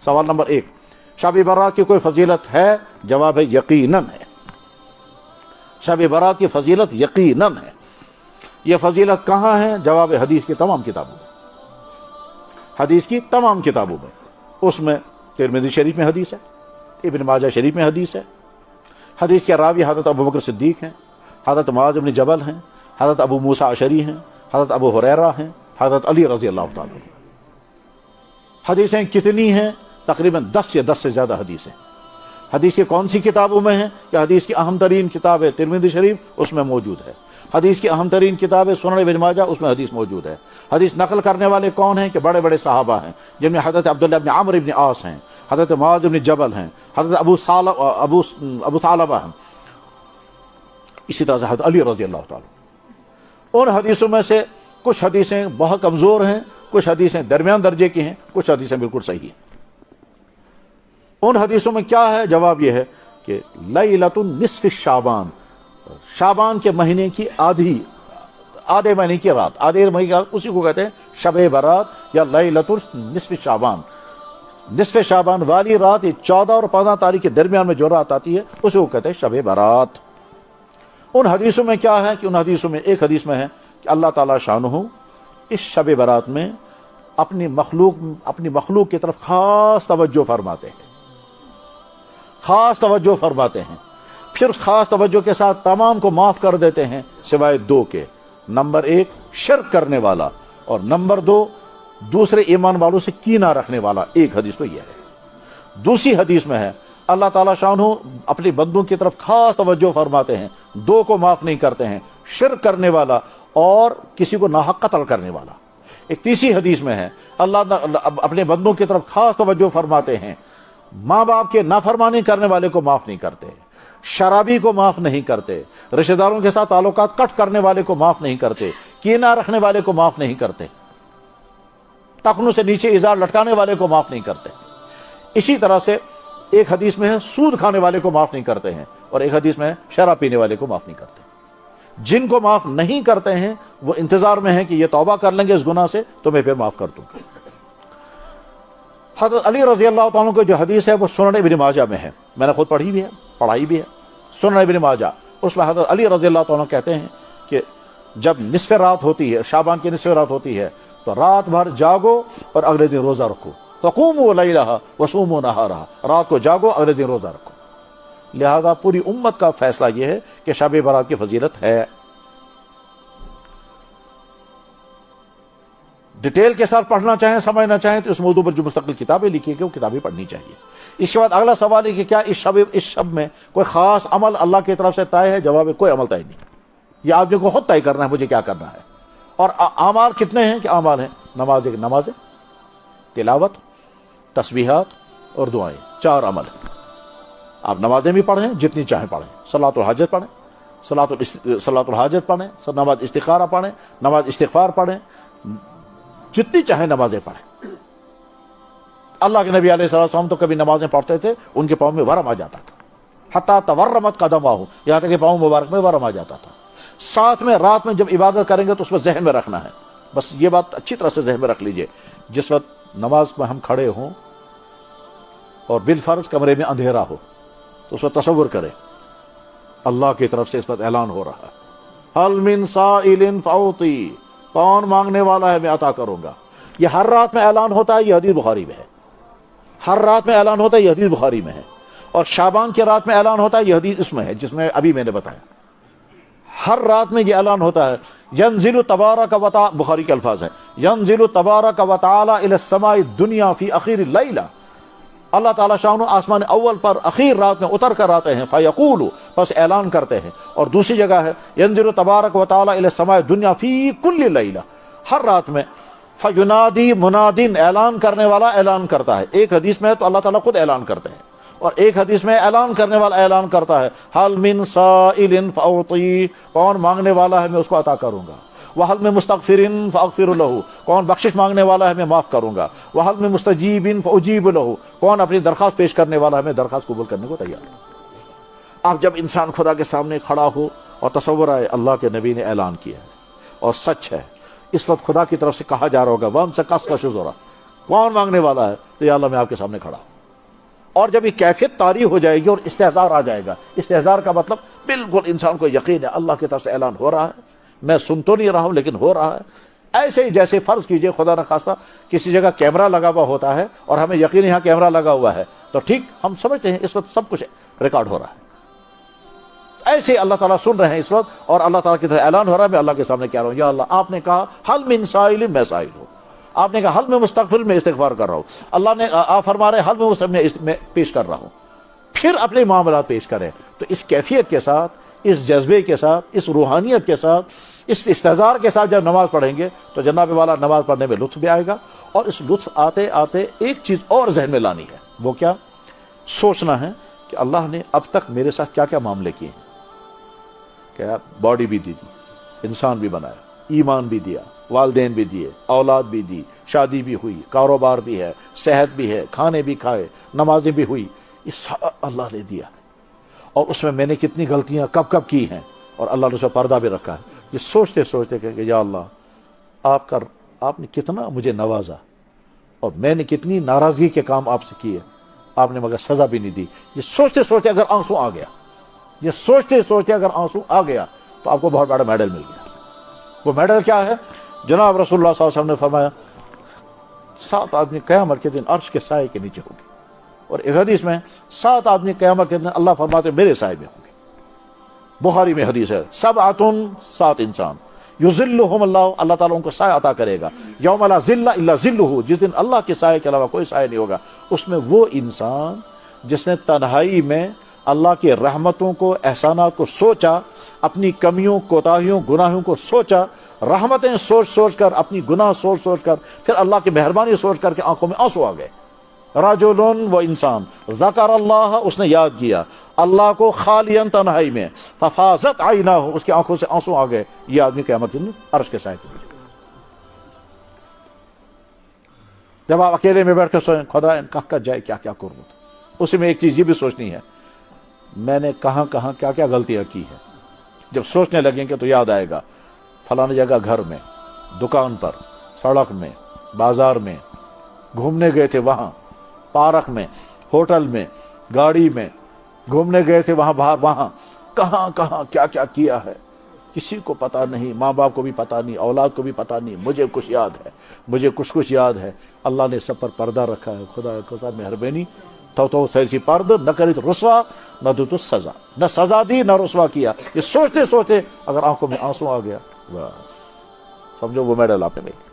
سوال نمبر 1، شب برات کی کوئی فضیلت ہے؟ جواب ہے یقیناً ہے۔ شب برات کی فضیلت یقیناً ہے۔ یہ فضیلت کہاں ہے؟ جواب حدیث کی تمام کتابوں میں، حدیث کی تمام کتابوں میں۔ اس میں ترمذی شریف میں حدیث ہے، ابن ماجہ شریف میں حدیث ہے۔ حدیث کے راوی حضرت ابوبکر صدیق ہیں، حضرت معاذ بن جبل ہیں، حضرت ابو موسیٰ اشعری ہیں، حضرت ابو ہریرہ ہیں، حضرت علی رضی اللہ تعالیٰ عنہ۔ حدیثیں کتنی ہیں؟ تقریباً 10 یا 10 سے زیادہ حدیثیں۔ حدیث کی کون سی کتابوں میں ہیں؟ کہ حدیث کی اہم ترین کتاب ہے ترمذی شریف، اس میں موجود ہے۔ حدیث کی اہم ترین کتاب ہے سنن ابن ماجہ، اس میں حدیث موجود ہے۔ حدیث نقل کرنے والے کون ہیں؟ کہ بڑے بڑے صحابہ ہیں، جن میں حضرت عبداللہ بن عمرو بن عاص ہیں، حضرت معاذ بن جبل ہیں، حضرت ابو ثعلبہ ہیں، اسی طرح سے حضرت علی رضی اللہ تعالیٰ۔ ان حدیثوں میں سے کچھ حدیثیں بہت کمزور ہیں، کچھ حدیثیں درمیان درجے کی ہیں، کچھ حدیثیں بالکل صحیح ہیں۔ ان حدیثوں میں کیا ہے؟ جواب یہ ہے کہ لیلۃ نصف شعبان، شعبان کے مہینے کی آدھے مہینے کی رات، آدھے مہینے کی رات، اسی کو کہتے ہیں شب برات یا لیلۃ نصف شعبان۔ نصف شعبان والی رات، یہ 14 اور 15 تاریخ کے درمیان میں جو رات آتی ہے اسی کو کہتے ہیں شب برات۔ ان حدیثوں میں کیا ہے؟ کہ ان حدیثوں میں ایک حدیث میں ہے کہ اللہ تعالیٰ شانہ اس شب برات میں اپنی مخلوق کی طرف خاص توجہ فرماتے ہیں، خاص توجہ فرماتے ہیں، پھر خاص توجہ کے ساتھ تمام کو معاف کر دیتے ہیں سوائے 2 کے۔ نمبر 1 شرک کرنے والا، اور نمبر 2 دوسرے ایمان والوں سے کینہ رکھنے والا۔ ایک حدیث تو یہ ہے۔ دوسری حدیث میں ہے اللہ تعالیٰ شانہ اپنی بندوں کی طرف خاص توجہ فرماتے ہیں، 2 کو معاف نہیں کرتے ہیں، شرک کرنے والا اور کسی کو ناحق قتل کرنے والا۔ ایک تیسری حدیث میں ہے اللہ اپنے بندوں کی طرف خاص توجہ فرماتے ہیں، ماں باپ کے نافرمانی کرنے والے کو معاف نہیں کرتے، شرابی کو معاف نہیں کرتے، رشتہ داروں کے ساتھ تعلقات کٹ کرنے والے کو معاف نہیں کرتے، کینہ رکھنے والے کو معاف نہیں کرتے، ٹخنوں سے نیچے ازار لٹکانے والے کو معاف نہیں کرتے۔ اسی طرح سے ایک حدیث میں ہے سود کھانے والے کو معاف نہیں کرتے ہیں، اور ایک حدیث میں ہے شراب پینے والے کو معاف نہیں کرتے۔ جن کو معاف نہیں کرتے ہیں وہ انتظار میں ہیں کہ یہ توبہ کر لیں گے اس گناہ سے تو میں پھر معاف کر دوں گا۔ حضرت علی رضی اللہ تعالیٰ کو جو حدیث ہے وہ سنن ابن ماجہ میں ہے، میں نے خود پڑھی بھی ہے، پڑھائی بھی ہے، سنن ابن ماجہ۔ اس میں حضرت علی رضی اللہ تعالیٰ کہتے ہیں کہ جب نصف رات ہوتی ہے، شعبان کی نصف رات ہوتی ہے، تو رات بھر جاگو اور اگلے دن روزہ رکھو، فقوموا لیلھا وصوموا نہارھا، رات کو جاگو اگلے دن روزہ رکھو۔ لہذا پوری امت کا فیصلہ یہ ہے کہ شب برات کی فضیلت ہے۔ ڈیٹیل کے ساتھ پڑھنا چاہیں، سمجھنا چاہیں تو اس موضوع پر جو مستقل کتابیں لکھی گئی وہ کتابیں پڑھنی چاہیے۔ اس کے بعد اگلا سوال ہے کہ کیا اس شب میں کوئی خاص عمل اللہ کی طرف سے طے ہے؟ جواب ہے کوئی عمل طے نہیں، یہ آدمی کو خود طے کرنا ہے مجھے کیا کرنا ہے۔ اور اعمال کتنے ہیں؟ کہ اعمال ہیں نمازیں، تلاوت، تسبیحات اور دعائیں، 4 عمل ہیں۔ آپ نمازیں بھی پڑھیں جتنی چاہیں پڑھیں، صلاۃ الحاجت پڑھیں، صلاۃ الحاجت پڑھیں، نماز استخارہ پڑھیں، نماز استغفار پڑھیں، جتنی چاہیں نمازیں پڑھیں۔ اللہ کے نبی علیہ السلام تو کبھی نمازیں پڑھتے تھے ان کے پاؤں میں ورم آ جاتا تھا، حتیٰ تورمت قدماہ، یہاں تک کہ پاؤں مبارک میں ورم آ جاتا تھا۔ ساتھ میں رات میں جب عبادت کریں گے تو اس میں ذہن میں رکھنا ہے، بس یہ بات اچھی طرح سے ذہن میں رکھ لیجئے، جس وقت نماز میں ہم کھڑے ہوں اور بالفرض کمرے میں اندھیرا ہو تو اس وقت تصور کریں اللہ کی طرف سے اس وقت اعلان ہو رہا ہے، هل من سائل فاعطی، کون مانگنے والا ہے میں عطا کروں گا۔ یہ ہر رات میں اعلان ہوتا ہے، یہ حدیث بخاری میں ہے، ہر رات میں اعلان ہوتا ہے، یہ حدیث بخاری میں ہے۔ اور شعبان کی رات میں اعلان ہوتا ہے، یہ حدیث اس میں ہے جس میں ابھی میں نے بتایا۔ ہر رات میں یہ اعلان ہوتا ہے، ینزل تبارک و تعالی، بخاری کے الفاظ ہیں، ینزل تبارک و تعالی الی السماء الدنیا فی اخیر اللیلہ، اللہ تعالیٰ شان آسمان اول پر اخیر رات میں اتر کر آتے ہیں، فیقول، پس اعلان کرتے ہیں۔ اور دوسری جگہ ہے ینزل تبارک و تعالی الی السماء الدنیا فی کل لیلہ، ہر رات میں، فینادی منادن، اعلان کرنے والا اعلان کرتا ہے۔ ایک حدیث میں ہے تو اللہ تعالیٰ خود اعلان کرتے ہیں، اور ایک حدیث میں اعلان کرنے والا اعلان کرتا ہے، حل من سائل فاعطی، کون مانگنے والا ہے میں اس کو عطا کروں گا، وحل میں مستغفر فاغفر لہ، کون بخشش مانگنے والا ہے میں معاف کروں گا، وحل میں مستجیب فاجیب لہ، کون اپنی درخواست پیش کرنے والا ہے میں درخواست قبول کرنے کو تیار ہوں۔ اب جب انسان خدا کے سامنے کھڑا ہو اور تصور آئے اللہ کے نبی نے اعلان کیا ہے اور سچ ہے، اس وقت خدا کی طرف سے کہا جا رہا ہوگا وَانْ سَكَسْكَ شُزُرَ، کون مانگنے والا ہے؟ تو یا اللہ میں آپ کے سامنے کھڑا ہوں. اور جب یہ کیفیت طاری ہو جائے گی اور استحضار آ جائے گا، استحضار کا مطلب بالکل انسان کو یقین ہے اللہ کی طرف سے اعلان ہو رہا ہے، میں سن تو نہیں رہا ہوں لیکن ہو رہا ہے. ایسے ہی جیسے فرض کیجئے خدا نخواستہ کسی جگہ کیمرہ لگا ہوا ہوتا ہے اور ہمیں یقین یہاں کیمرہ لگا ہوا ہے تو ٹھیک ہم سمجھتے ہیں اس وقت سب کچھ ریکارڈ ہو رہا ہے. ایسے اللہ تعالیٰ سن رہے ہیں اس وقت اور اللہ تعالیٰ کی طرف اعلان ہو رہا ہے میں اللہ کے سامنے کہہ رہا ہوں یا اللہ آپ نے کہا حل من سائل میں سائل ہوں، آپ نے کہا حل میں مستغفر میں استغفار کر رہا ہوں، اللہ نے آپ فرما رہے حل میں مستغفر میں پیش کر رہا ہوں. پھر اپنے معاملات پیش کریں. تو اس کیفیت کے ساتھ، اس جذبے کے ساتھ، اس روحانیت کے ساتھ، اس استحضار کے ساتھ جب نماز پڑھیں گے تو جناب والا نماز پڑھنے میں لطف بھی آئے گا. اور اس لطف آتے آتے ایک چیز اور ذہن میں لانی ہے، وہ کیا؟ سوچنا ہے کہ اللہ نے اب تک میرے ساتھ کیا کیا معاملے کیے ہیں. کیا باڈی بھی دی انسان بھی بنایا، ایمان بھی دیا، والدین بھی دیے، اولاد بھی دی، شادی بھی ہوئی، کاروبار بھی ہے، صحت بھی ہے، کھانے بھی کھائے، نمازیں بھی ہوئی، یہ سب اللہ نے دیا. اور اس میں نے کتنی غلطیاں کب کب کی ہیں اور اللہ نے اس پہ پردہ بھی رکھا ہے. یہ سوچتے سوچتے کہ یا اللہ آپ نے کتنا مجھے نوازا اور میں نے کتنی ناراضگی کے کام آپ سے کیے، آپ نے مگر سزا بھی نہیں دی. یہ سوچتے سوچتے اگر آنسو آ گیا، یہ سوچتے سوچتے اگر آنسو آ گیا تو آپ کو بہت بڑا میڈل مل گیا. وہ میڈل کیا ہے؟ جناب رسول اللہ صلی اللہ علیہ وسلم نے فرمایا 7 آدمی قیامت کے دن عرش کے سائے کے نیچے ہوں گے. اور ایک حدیث میں 7 آدمی قیامت کے دن اللہ فرماتے میرے سائے میں ہوں گے. بخاری میں حدیث ہے 7 انسان یظلہم اللہ، اللہ تعالیٰ ان کو سایہ عطا کرے گا یوم لا ظل الا ظلہ، جس دن اللہ کے سائے کے علاوہ کوئی سایہ نہیں ہوگا. اس میں وہ انسان جس نے تنہائی میں اللہ کی رحمتوں کو، احسانات کو سوچا، اپنی کمیوں، کوتاہیوں، گناہوں کو سوچا، رحمتیں سوچ سوچ کر، اپنی گناہ سوچ سوچ کر، پھر اللہ کی مہربانی سوچ کر کے آنکھوں میں آنسو آ گئے. رجل، وہ انسان، ذکر اللہ، اس نے یاد کیا اللہ کو خالیاً تنہائی میں، ففاضت عیناہ، اس کی آنکھوں سے آنسو آ گئے. یہ آدمی قیامت کے دن عرش کے سائے کے نیچے. جب آپ اکیلے میں بیٹھ کر سوچیں خدا ان کہاں جائے کیا کیا کروں، اسی میں ایک چیز یہ بھی سوچنی ہے میں نے کہاں کہاں کیا کیا غلطیاں کی ہیں. جب سوچنے لگیں گے تو یاد آئے گا فلاں جگہ گھر میں، دکان پر، سڑک میں، بازار میں، گھومنے گئے تھے وہاں، پارک میں، ہوٹل میں، گاڑی میں گھومنے گئے تھے وہاں باہر، وہاں کہاں کہاں کیا کیا کیا ہے کسی کو پتا نہیں، ماں باپ کو بھی پتا نہیں، اولاد کو بھی پتا نہیں. مجھے کچھ یاد ہے، مجھے کچھ یاد ہے. اللہ نے سب پر پردہ رکھا ہے. خدا مہربانی تو سیسی پرد نہ کری تو رسوا نہ دو تو سزا، نہ سزا دی نہ رسوا کیا. یہ سوچتے سوچتے اگر آنکھوں میں آنسو آ گیا بس سمجھو وہ میڈل آپ نے مل